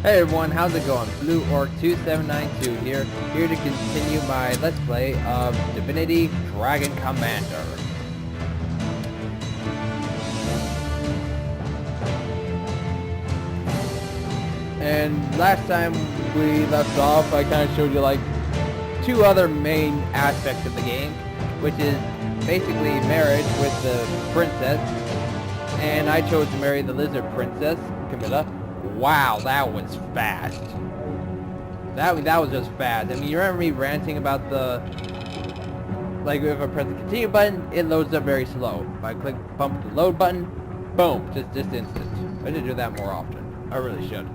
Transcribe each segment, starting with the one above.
Hey everyone, how's it going? Blue Orc 2792 here to continue my Let's Play of Divinity Dragon Commander. And last time we left off, I kind of showed you like two other main aspects of the game, which is basically marriage with the princess, and I chose to marry the lizard princess, Camilla. Wow, that was fast. That was just fast. I mean, you remember me ranting about the, like, if I press the continue button, it loads up very slow. If I bump the load button, boom, just instant. I should do that more often. I really should.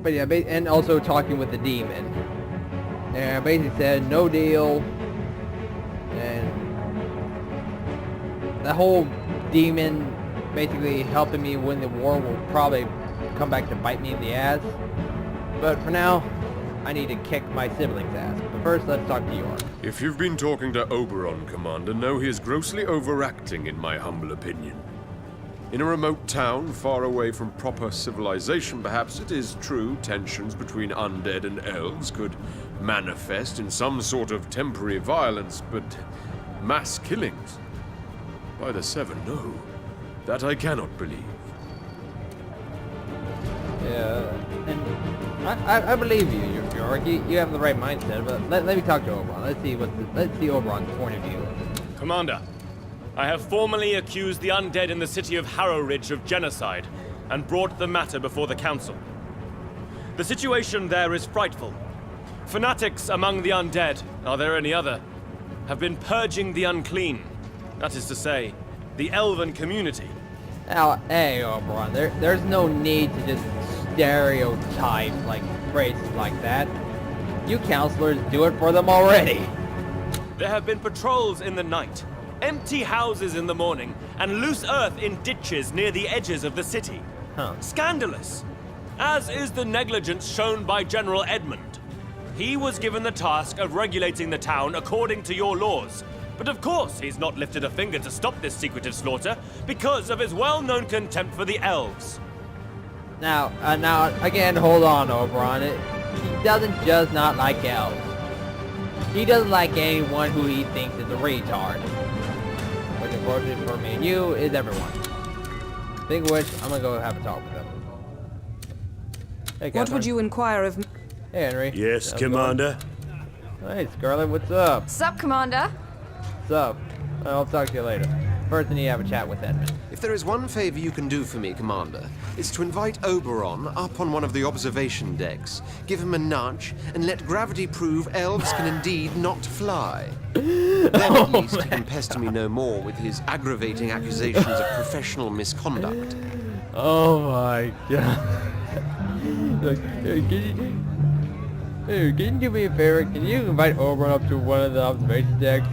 But yeah, and also talking with the demon. And I basically said, no deal. And the whole demon basically helping me win the war will probably come back to bite me in the ass. But for now, I need to kick my siblings' ass. But first, let's talk to York. If you've been talking to Oberon, Commander, know he is grossly overacting, in my humble opinion. In a remote town, far away from proper civilization, perhaps it is true tensions between undead and elves could manifest in some sort of temporary violence, but mass killings? By the Seven, no. That I cannot believe. Yeah, and I believe you, York. You have the right mindset, but let me talk to Oberon. Let's see Oberon's point of view. Commander, I have formally accused the undead in the city of Harrow Ridge of genocide and brought the matter before the council. The situation there is frightful. Fanatics among the undead, are there any other, have been purging the unclean. That is to say, the elven community. Now, hey, Oberon, there's no need to just stereotype like phrases like that. You counselors do it for them already. There have been patrols in the night, empty houses in the morning, and loose earth in ditches near the edges of the city. Scandalous, as is the negligence shown by General Edmund. He was given the task of regulating the town according to your laws. But of course, he's not lifted a finger to stop this secretive slaughter because of his well-known contempt for the elves. Now, again, hold on, Oberon. He doesn't just not like elves. He doesn't like anyone who he thinks is a retard. Which, unfortunately for me and you, is everyone. Speaking of which, I'm gonna go have a talk with him. Hey, What would you inquire of me? Hey, Henry. Yes, Commander? Hey, Scarlet, what's up? Sup, Commander? What's up? I'll talk to you later. First, I need to have a chat with Edmund. If there is one favor you can do for me, Commander, it's to invite Oberon up on one of the observation decks, give him a nudge, and let gravity prove elves can indeed not fly. Then at least he can pester me no more with his aggravating accusations of professional misconduct. Oh my god. Look, hey, can you do me a favor? Can you invite Oberon up to one of the observation decks?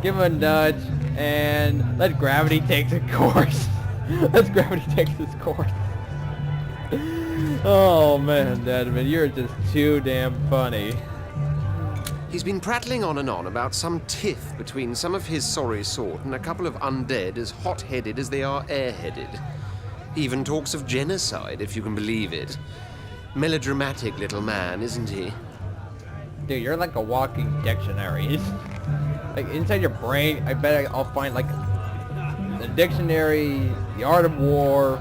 Give him a nudge, and let gravity take its course. Let gravity take its course. Oh man, Edmund, you're just too damn funny. He's been prattling on and on about some tiff between some of his sorry sort and a couple of undead as hot-headed as they are airheaded. He even talks of genocide, if you can believe it. Melodramatic little man, isn't he? Dude, you're like a walking dictionary. Like, inside your brain, I bet I'll find, like, the dictionary, the art of war.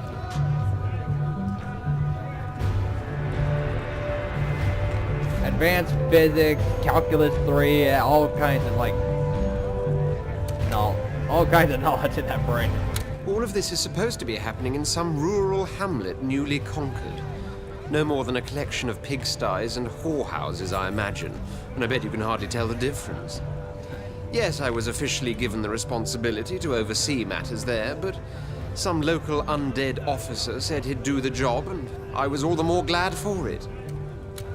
Advanced physics, calculus 3, all kinds of, like, all kinds of knowledge in that brain. All of this is supposed to be happening in some rural hamlet newly conquered. No more than a collection of pigsties and whorehouses, I imagine, and I bet you can hardly tell the difference. Yes, I was officially given the responsibility to oversee matters there, but some local undead officer said he'd do the job, and I was all the more glad for it.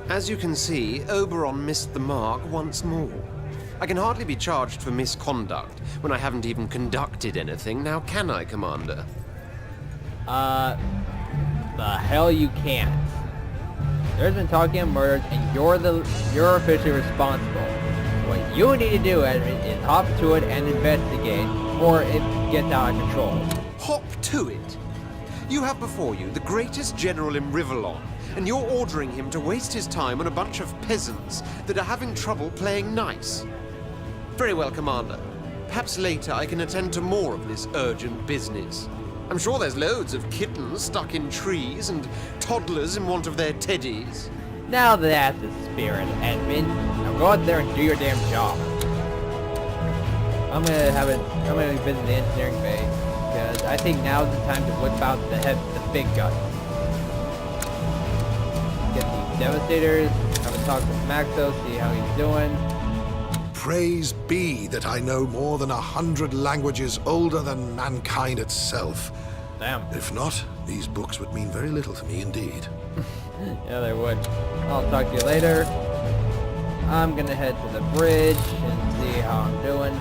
As you can see, Oberon missed the mark once more. I can hardly be charged for misconduct when I haven't even conducted anything, now can I, Commander? The hell you can't. There's been talking of murders, and you're officially responsible. What you need to do, Edmund, is hop to it and investigate, or it gets out of control. hop to it. You have before you the greatest general in Rivellon, and you're ordering him to waste his time on a bunch of peasants that are having trouble playing nice. Very well, Commander. Perhaps later I can attend to more of this urgent business. I'm sure there's loads of kittens stuck in trees and toddlers in want of their teddies. Now that's the spirit, Edmund. Now go out there and do your damn job. I'm gonna visit the engineering bay, because I think now's the time to whip out the big guns. Get these Devastators, have a talk with Maxo, see how he's doing. Praise be that I know more than 100 languages older than mankind itself. Damn. If not, these books would mean very little to me indeed. Yeah, they would. I'll talk to you later. I'm gonna head to the bridge and see how I'm doing.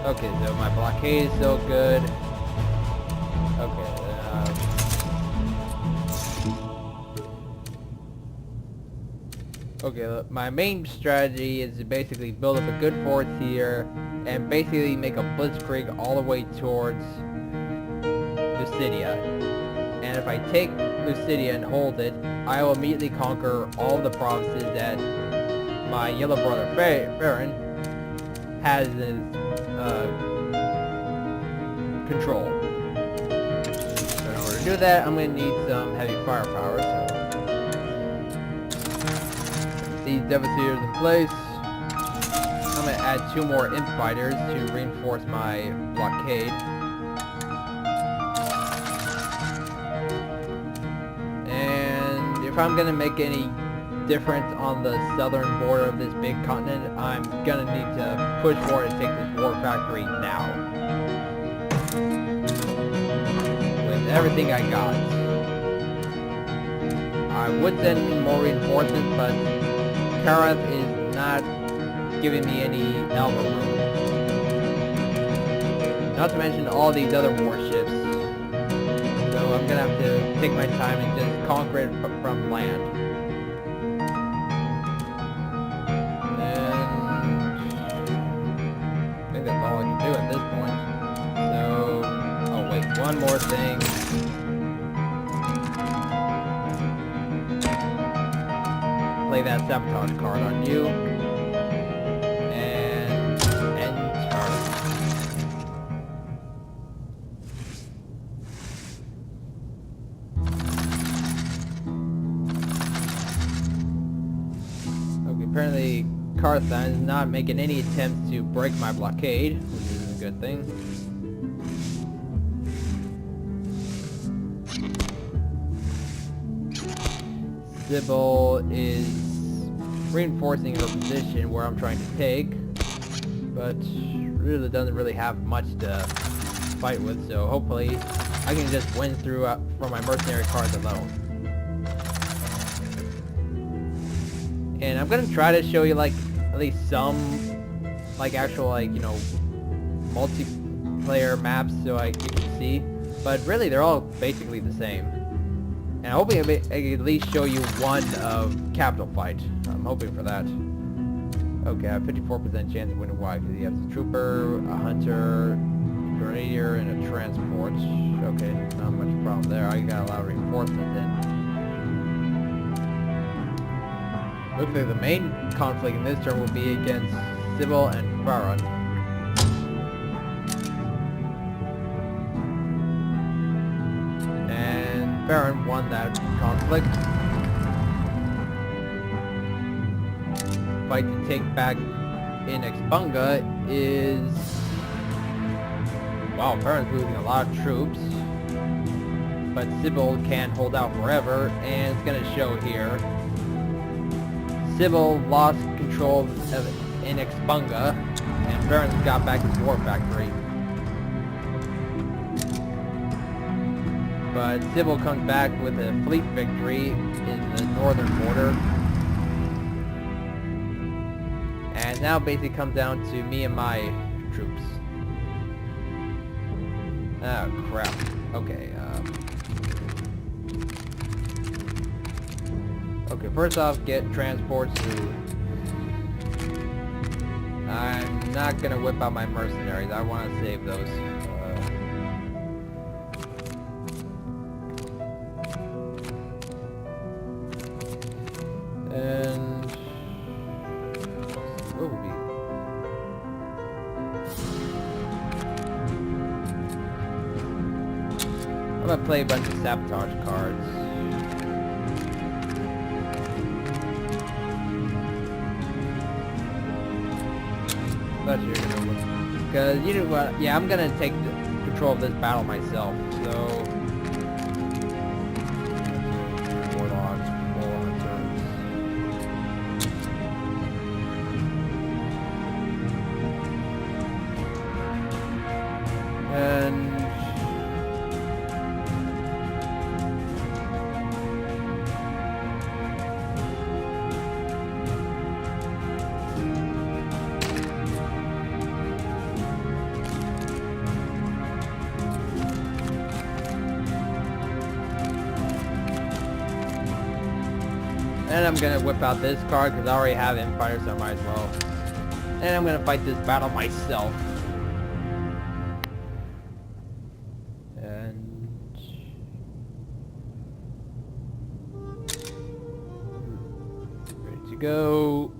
Okay, so my blockade is still good. Okay, okay, my main strategy is to basically build up a good force here and basically make a blitzkrieg all the way towards Lucidia. And if I take Lucidia and hold it, I will immediately conquer all the provinces that my yellow brother Baron has in control. So in order to do that, I'm going to need some heavy firepower. So these Devastators in place. I'm going to add 2 more Imp Fighters to reinforce my blockade. And if I'm going to make any difference on the southern border of this big continent, I'm going to need to push forward and take this war factory now. With everything I got. I would send in more reinforcements, but Karath is not giving me any elbow room. Not to mention all these other warships. So I'm gonna have to take my time and just conquer it from land. And I think that's all I can do at this point. So, oh wait, one more thing. Play that sabotage card on you. And end turn. Okay, apparently Carthage is not making any attempts to break my blockade, which is a good thing. Sybil is reinforcing her position where I'm trying to take, but really doesn't really have much to fight with, so hopefully I can just win through from my mercenary cards alone. And I'm gonna try to show you like at least some like actual like, you know, multiplayer maps so you can see, but really they're all basically the same. And I'm hoping I can at least show you one capital fight. I'm hoping for that. Okay, I have 54% chance of winning. Why? Because he has a trooper, a hunter, a grenadier, and a transport. Okay, not much problem there. I got a lot of reinforcement then. Looks like the main conflict in this turn will be against Sybil and Baron. Baron won that conflict. Fight to take back in Expunga is... Wow, Baron's losing a lot of troops. But Sybil can't hold out forever, and it's gonna show here. Sybil lost control in Expunga, and Baron's got back his war factory. But Sybil comes back with a fleet victory in the northern border. And now basically comes down to me and my troops. Oh crap. Okay, okay, first off, get transports to... I'm not gonna whip out my mercenaries. I want to save those. I'm gonna play a bunch of sabotage cards. Thought you were gonna look. Because you know what? Yeah, I'm gonna take control of this battle myself. So. Warlocks, Warhunters. And. And I'm gonna whip out this card because I already have Empire, so I might as well. And I'm gonna fight this battle myself. And ready to go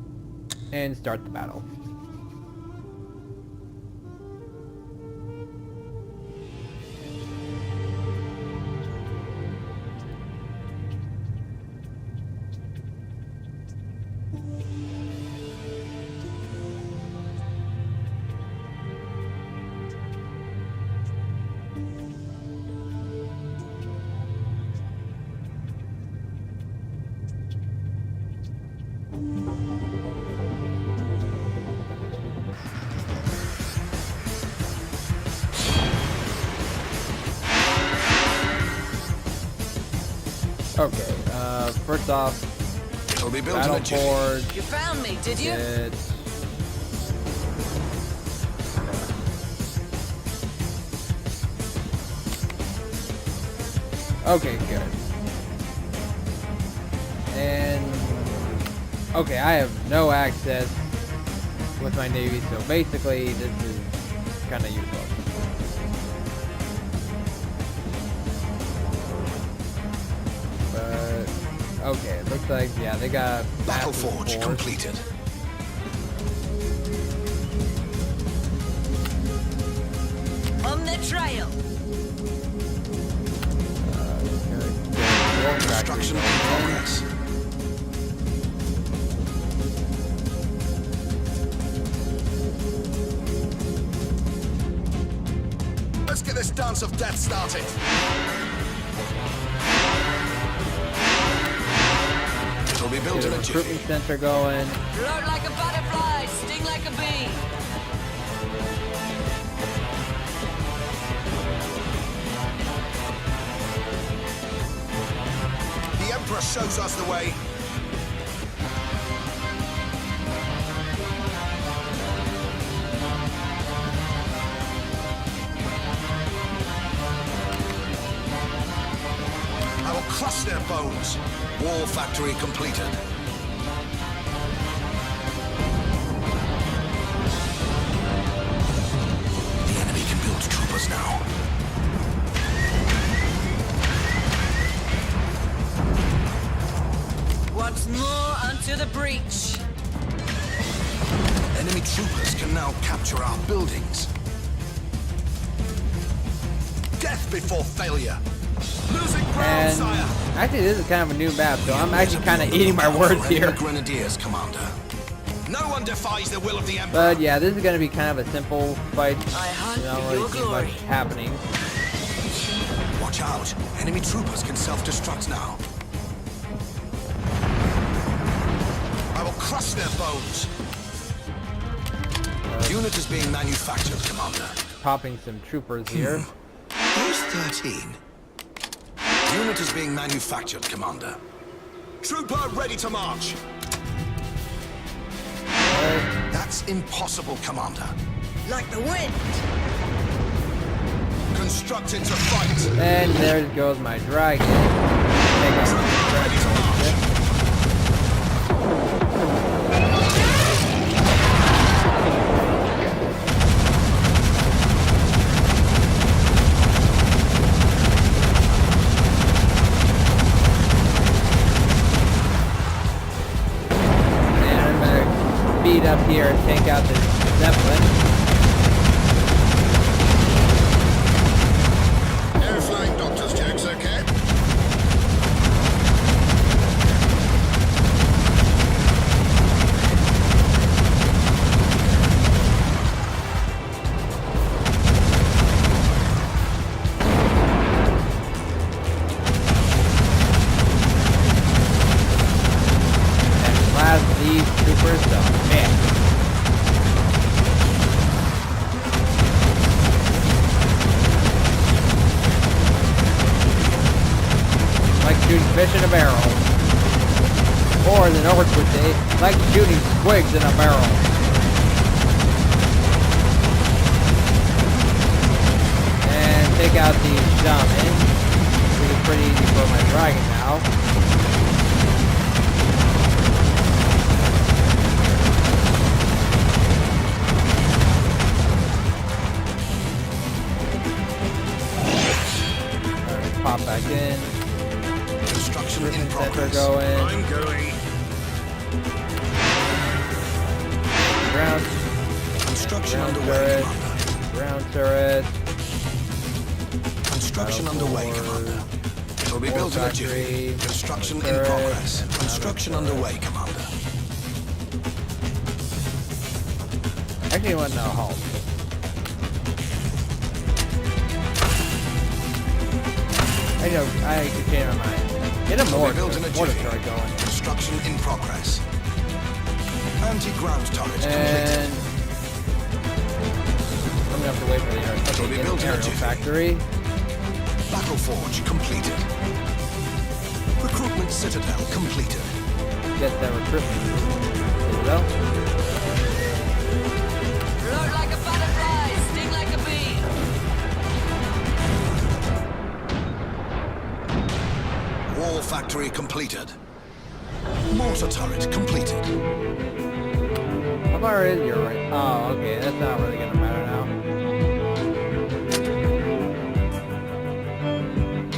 and start the battle. Okay, first off, It'll be built in battle a jiffy. board. You found me, did you? Good. Okay, good. And okay, I have no access with my navy, so basically this is kind of useless. But okay, it looks like yeah they got Battle massive forge force. completed. On the trail. Construction in progress. Let's get this dance of death started. It'll be built Get in a a recruitment jiffy. center going. Float like a butterfly, sting like a bee. The Emperor shows us the way. I will crush their bones. War factory completed. The enemy can build troopers now. Once more unto the breach. Enemy troopers can now capture our buildings. Death before failure. Losing ground, And sire. actually, this is kind of a new map, so I'm actually kind of eating my words here. Grenadiers, Commander. No one defies the will of the Emperor. But yeah, this is going to be kind of a simple fight. I hunt You don't for really your see glory. much happening. Watch out. Enemy troopers can self-destruct now. I will crush their bones. Unit is being manufactured, Commander. Popping some troopers here. Who's 13? Unit is being manufactured, Commander. Trooper ready to march. That's impossible, Commander. Like the wind. Constructed to fight. And there goes my dragon. Take out my Ready to march. And I'm gonna speed up here and take out this Zeppelin. Air flying doctors shooting fish in a barrel. Or, as the North would say, like shooting squigs in a barrel. And take out the shaman, which is pretty easy for my dragon now. Pop back in. Construction in Center progress. going. I'm going. Ground. Construction Ground underway, turret. Commander. Ground turret. Construction underway, Commander. It'll be War built in a factory. jiffy. Construction in Turret. progress. Construction underway, Commander. Actually, I want to know halt. I know. I can change my mind. Get a It'll mortar. be built in a Mortar jiffy. turret going. Construction in progress. Anti-ground turret And completed. I'm gonna have to wait for the air. It'll Okay, be get built the in a aerial jiffy. factory. Battle forge completed. Recruitment citadel completed. Get that recruitment. There we go. Float like a butterfly, sting like a bee. Wall factory completed. Mortar turret completed. How far is your right? Oh, okay. That's not really gonna matter now.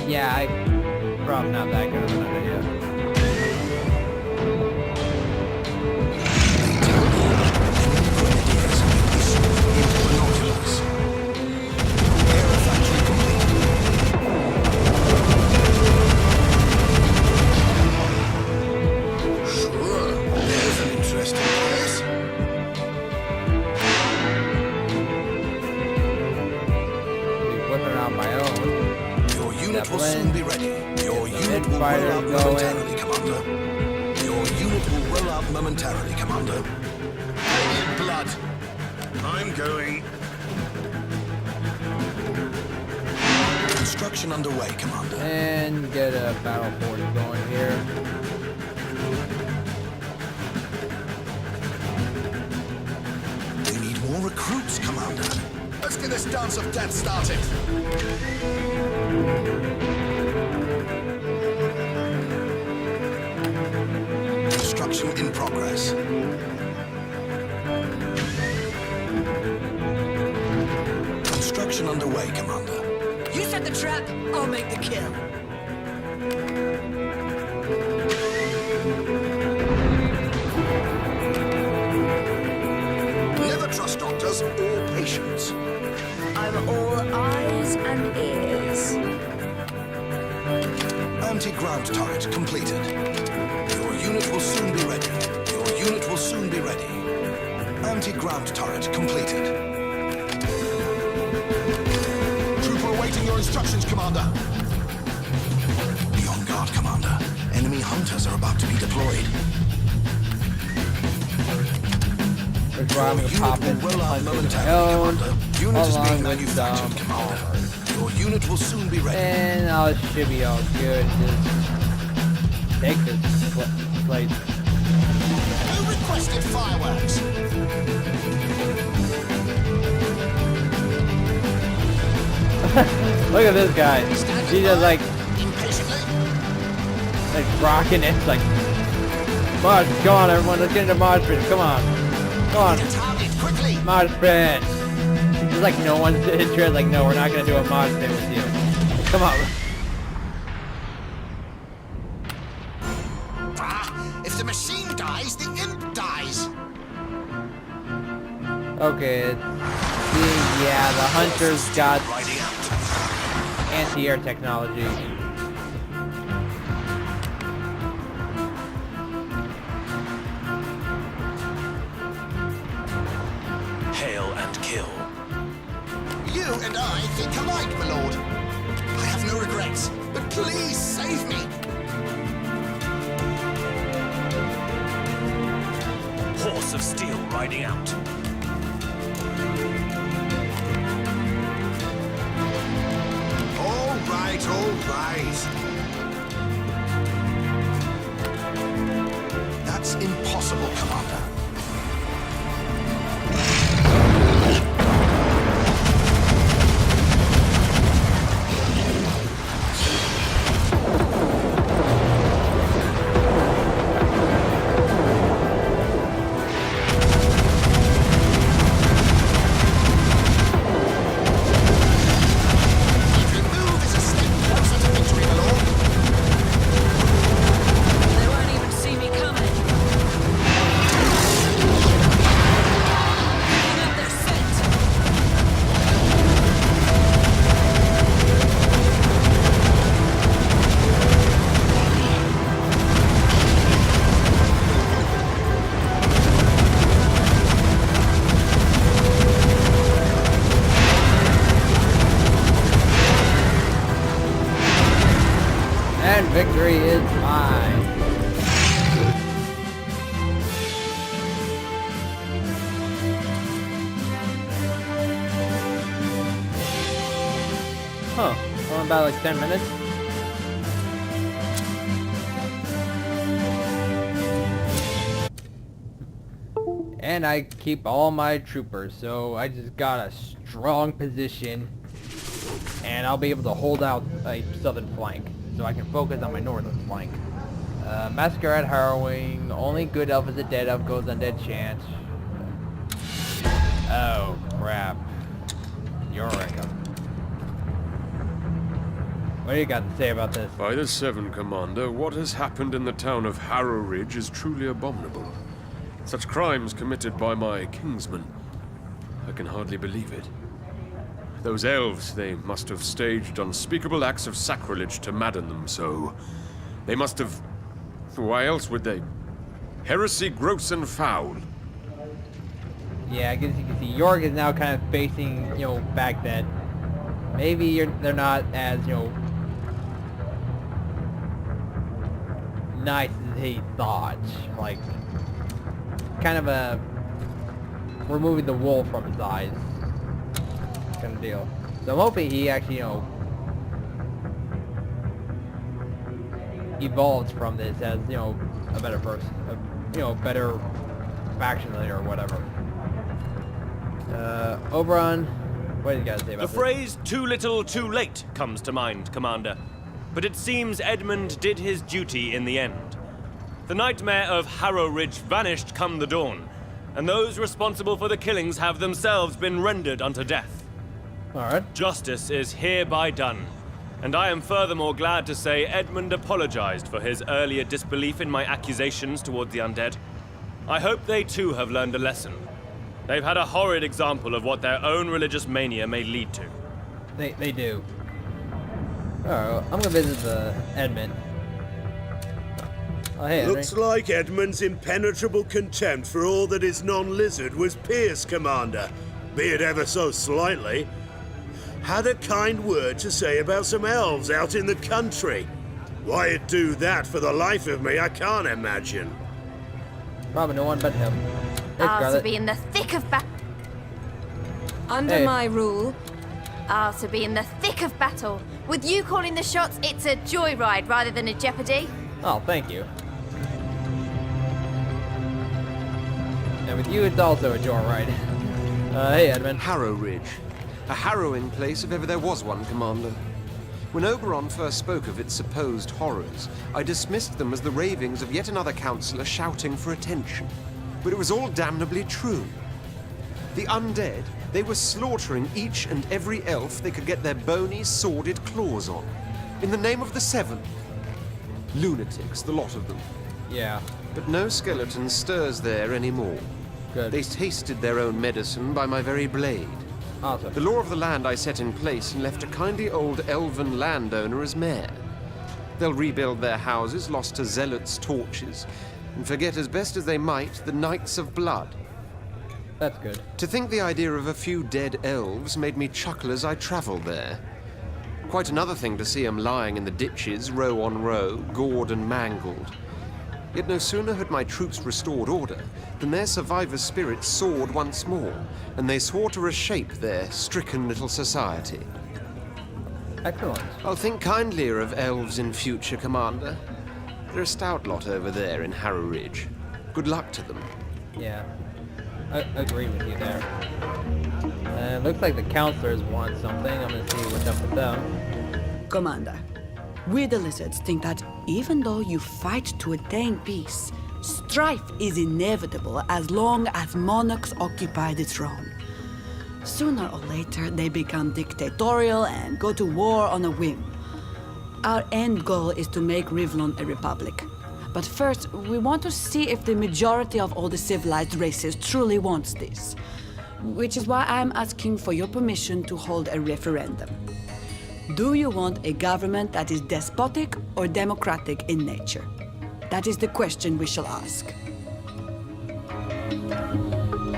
Yeah, probably not that good of an idea. They tell me grenadiers have been issued into binoculars. Air factory completed. Sure, there's an interesting place. Be whipping out my own. Your unit will Zeppelin. soon be ready. Your unit will Fighter roll out going. momentarily, Commander. Your unit will roll out momentarily, Commander. I need blood. I'm going. Construction underway, Commander. And get a battle force going here. We need more recruits, Commander. Let's get this dance of death started. Construction in progress. Construction underway, Commander. You set the trap, I'll make the kill. Never trust doctors or patients. I'm all eyes and ears. Anti-ground turret completed. Your unit will soon be ready. Your unit will soon be ready. Anti-ground turret completed. Trooper awaiting your instructions, Commander. Be on guard, Commander. Enemy hunters are about to be deployed. Which is why I'm gonna pop in Roll out my momentarily, own, Commander. Unit is along being with manufactured, Commander. Your unit will soon be ready. and I should be all good. Just take this place. Who requested fireworks? Look at this guy. He's just like Impatiently. rocking it. Like, March, come on, everyone. Let's get into March Pit. Come on. Come on. Target quickly. March Pit. It's like no one's interested. Like, no, we're not going to do a March Pit with you. Come on. If the machine dies, the imp dies. Okay. Yeah, the hunters got Riding out. anti-air technology. Hail and kill. You and I think alike, my lord. I have no regrets, but please save me. Horse of steel riding out. All right, all right. possible, Commander. Every move is a step closer to victory, my lord. They won't even see me coming. Picking up their scent. And victory is mine. Huh. Only about like 10 minutes. And I keep all my troopers, so I just got a strong position. And I'll be able to hold out a southern flank, so I can focus on my northern flank. Massacre at Harrowing, only good elf is a dead elf goes undead chance. Oh, crap. Eureka. What do you got to say about this? By the Seven, Commander, what has happened in the town of Harrow Ridge is truly abominable. Such crimes committed by my kinsmen. I can hardly believe it. Those elves, they must have staged unspeakable acts of sacrilege to madden them so. They must have... Why else would they? Heresy gross and foul. Yeah, I guess you can see York is now kind of facing, back that maybe they're not as, nice as he thought. Like, kind of a removing the wool from his eyes kind of deal. So I'm hoping he actually, evolves from this as, a better person, better faction leader or whatever. Oberon, what do you guys say about The this? phrase "too little, too late" comes to mind, Commander. But it seems Edmund did his duty in the end. The nightmare of Harrow Ridge vanished come the dawn, and those responsible for the killings have themselves been rendered unto death. Alright. Justice is hereby done, and I am furthermore glad to say Edmund apologized for his earlier disbelief in my accusations towards the undead. I hope they too have learned a lesson. They've had a horrid example of what their own religious mania may lead to. They do. Alright, I'm gonna visit the Edmund. Oh, hey, Henry. Looks like Edmund's impenetrable contempt for all that is non-lizard was pierced, Commander, be it ever so slightly. Had a kind word to say about some elves out in the country. Why he'd do that for the life of me, I can't imagine. Probably no one but him. Hey, I'll to Scarlet. be in the thick of battle. Under Hey. my rule, I'll to be in the thick of battle. With you calling the shots, it's a joyride rather than a jeopardy. Oh, thank you. And with you, it's also a joyride. Hey, Edmund. Harrow Ridge. A harrowing place if ever there was one, Commander. When Oberon first spoke of its supposed horrors, I dismissed them as the ravings of yet another counselor shouting for attention. But it was all damnably true. The undead, they were slaughtering each and every elf they could get their bony, sordid claws on. In the name of the Seven. Lunatics, the lot of them. Yeah, But no skeleton stirs there anymore. good. They tasted their own medicine by my very blade. Awesome. The law of the land I set in place and left a kindly old elven landowner as mayor. They'll rebuild their houses lost to zealots' torches, and forget as best as they might the Knights of Blood. That's good. To think the idea of a few dead elves made me chuckle as I travelled there. Quite another thing to see 'em lying in the ditches, row on row, gored and mangled. Yet no sooner had my troops restored order than their survivor spirits soared once more, and they swore to reshape their stricken little society. Excellent. I'll think kindlier of elves in future, Commander. They're a stout lot over there in Harrow Ridge. Good luck to them. Yeah, I agree with you there. Looks like the counselors want something. I'm gonna see what's up with them. Commander, we the lizards think that even though you fight to attain peace, strife is inevitable as long as monarchs occupy the throne. Sooner or later, they become dictatorial and go to war on a whim. Our end goal is to make Rivlon a republic. But first, we want to see if the majority of all the civilized races truly wants this. Which is why I'm asking for your permission to hold a referendum. Do you want a government that is despotic or democratic in nature? That is the question we shall ask.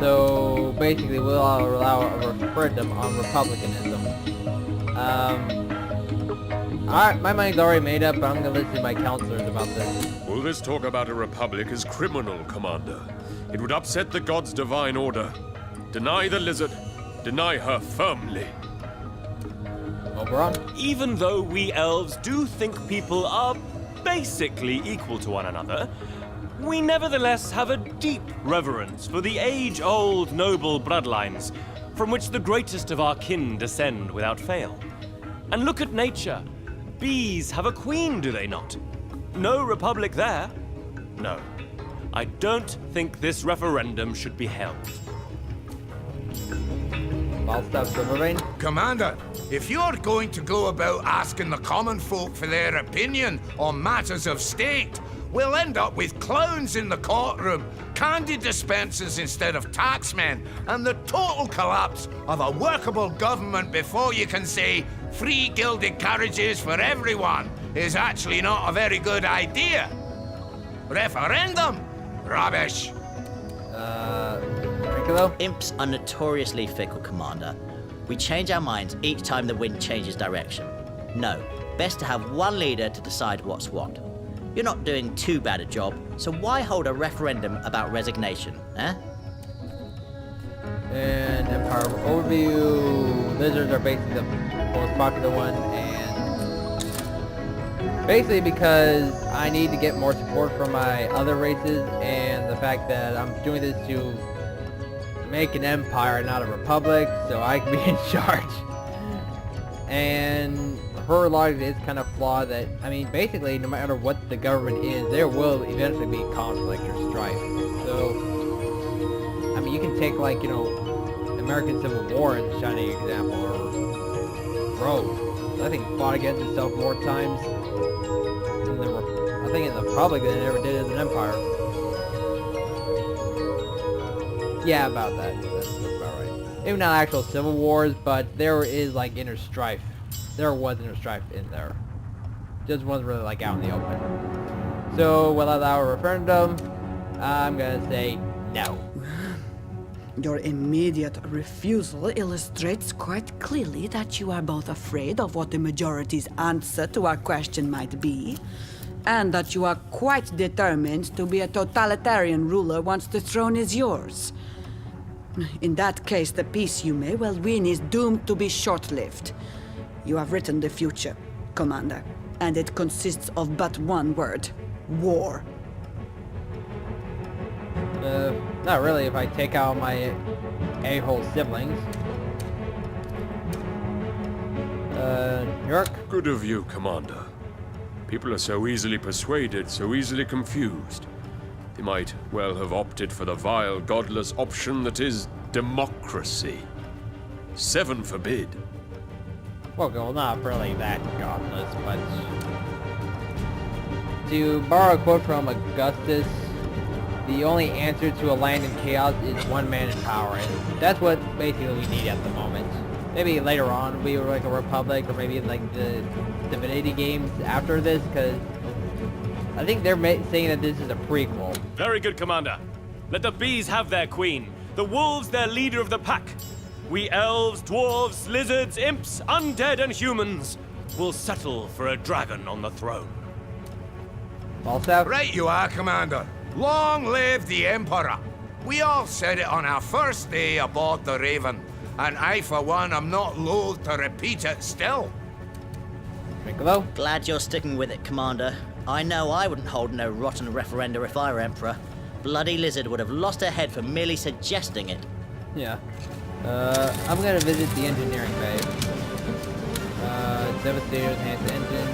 So basically, we'll allow a referendum on republicanism. Alright, my mind's already made up, but I'm gonna listen to my counselors about this. Well, this talk about a republic is criminal, Commander. It would upset the gods' divine order. Deny the lizard. Deny her firmly. Oberon? Even though we elves do think people are basically equal to one another, we nevertheless have a deep reverence for the age-old noble bloodlines from which the greatest of our kin descend without fail. And look at nature. Bees have a queen, do they not? No republic there. No. I don't think this referendum should be held. Falstaff Silvervein? Commander, if you're going to go about asking the common folk for their opinion on matters of state, we'll end up with clowns in the courtroom, candy dispensers instead of taxmen, and the total collapse of a workable government before you can say free gilded carriages for everyone is actually not a very good idea. Referendum? Rubbish. Piccolo? Imps are notoriously fickle, Commander. We change our minds each time the wind changes direction. No, best to have one leader to decide what's what. You're not doing too bad a job, so why hold a referendum about resignation, eh? And Empire Overview. Lizards are basically the most popular one, and basically because I need to get more support from my other races, and the fact that I'm doing this to make an empire, not a republic, so I can be in charge. And her logic is kind of flawed that, I mean, basically, no matter what the government is, there will eventually be conflict or strife. So, I mean, you can take, like, you know, American Civil War as a shining example, or Rome. I think fought against itself more times in the, I think in the Republic than it ever did as an empire. Yeah, about that. That's about right. Maybe not actual civil wars, but there is, like, inner strife. There was inner strife in there. Just wasn't really, like, out in the open. So, will I allow a referendum? I'm gonna say no. Your immediate refusal illustrates quite clearly that you are both afraid of what the majority's answer to our question might be, and that you are quite determined to be a totalitarian ruler once the throne is yours. In that case, the peace you may well win is doomed to be short-lived. You have written the future, Commander, and it consists of but one word: war. Not really if I take out my a-hole siblings. York? Good of you, Commander. People are so easily persuaded, so easily confused. They might well have opted for the vile, godless option that is democracy. 7 forbid. Well, not really that godless, but... To borrow a quote from Augustus, the only answer to a land in chaos is one man in power, and that's what basically we need at the moment. Maybe later on we were like a republic, or maybe like the Divinity games after this, because I think they're saying that this is a prequel. Very good, Commander. Let the bees have their queen, the wolves their leader of the pack. We elves, dwarves, lizards, imps, undead, and humans will settle for a dragon on the throne. Falstaff? Right you are, Commander. Long live the Emperor. We all said it on our first day aboard the Raven, and I, for one, am not loath to repeat it still. Piccolo? Glad you're sticking with it, Commander. I know I wouldn't hold no rotten referenda if I were Emperor. bloody lizard would have lost her head for merely suggesting it. Yeah. I'm gonna visit the engineering bay. Devastator enhanced engine.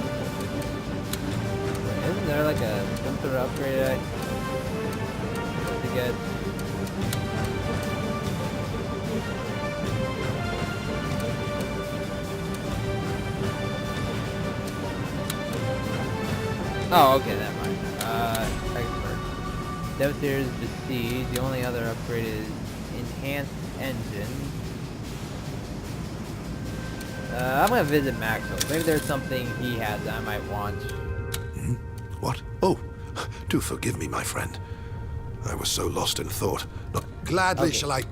Isn't there like some sort of upgrade to get? Oh, okay, never mind. Expert. Devastator's Besiege. The only other upgrade is enhanced engine. I'm gonna visit Maxwell. Maybe there's something he has that I might want. What? Oh, do forgive me, my friend. I was so lost in thought. Look, gladly shall I...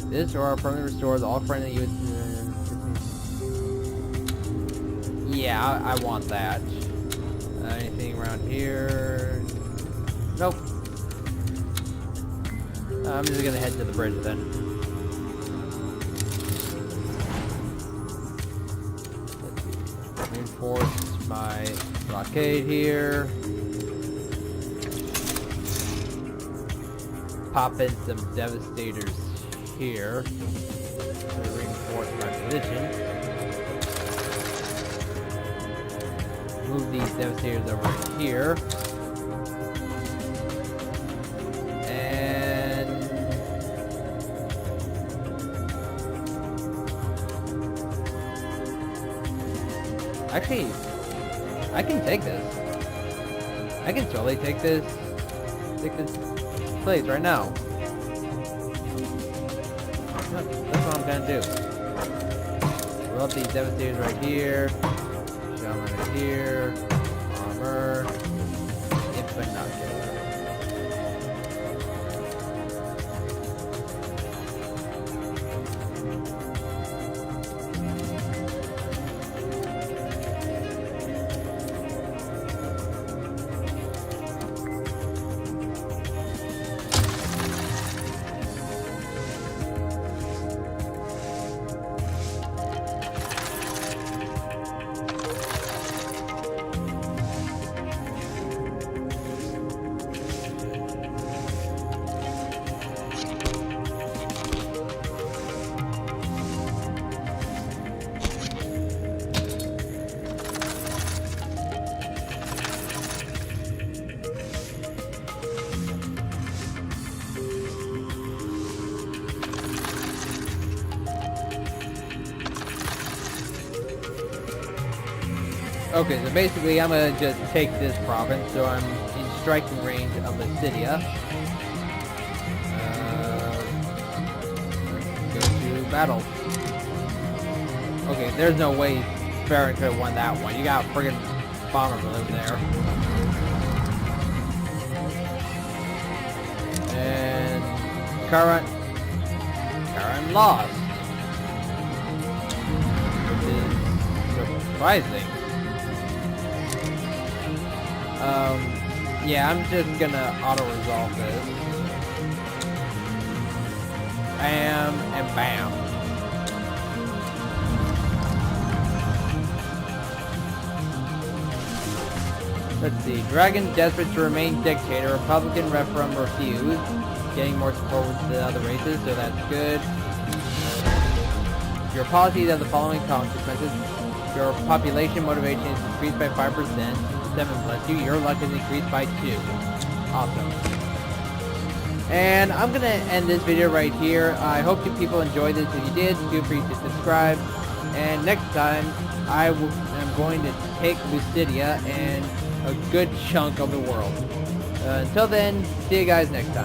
This or permanently restores all friendly units. Yeah, I want that. Anything around here? Nope. I'm just gonna head to the bridge then. Reinforce my blockade here. Pop in some devastators here to reinforce my position. Move these devastators over here. And actually, I can take this. I can totally take this place right now. That's what I'm gonna do. Roll up these devastators right here. Shaman right here. Armor. Binocular. Okay, so basically I'm gonna just take this province, so I'm in striking range of Lycidia. Go to battle. Okay, there's no way Baron could have won that one. You got a friggin' bomber over there. And Karan lost. Which is surprising. Yeah, I'm just gonna auto-resolve this. Bam and bam. Let's see. Dragon desperate to remain dictator. Republican referendum refused. Getting more support with the other races, so that's good. Your policies have the following consequences. Your population motivation is increased by 5%. 7 plus 2, your luck is increased by 2. Awesome. And I'm gonna end this video right here. I hope you people enjoyed this. If you did, feel free to subscribe. And next time, I'm going to take Lycidia and a good chunk of the world. Until then, see you guys next time.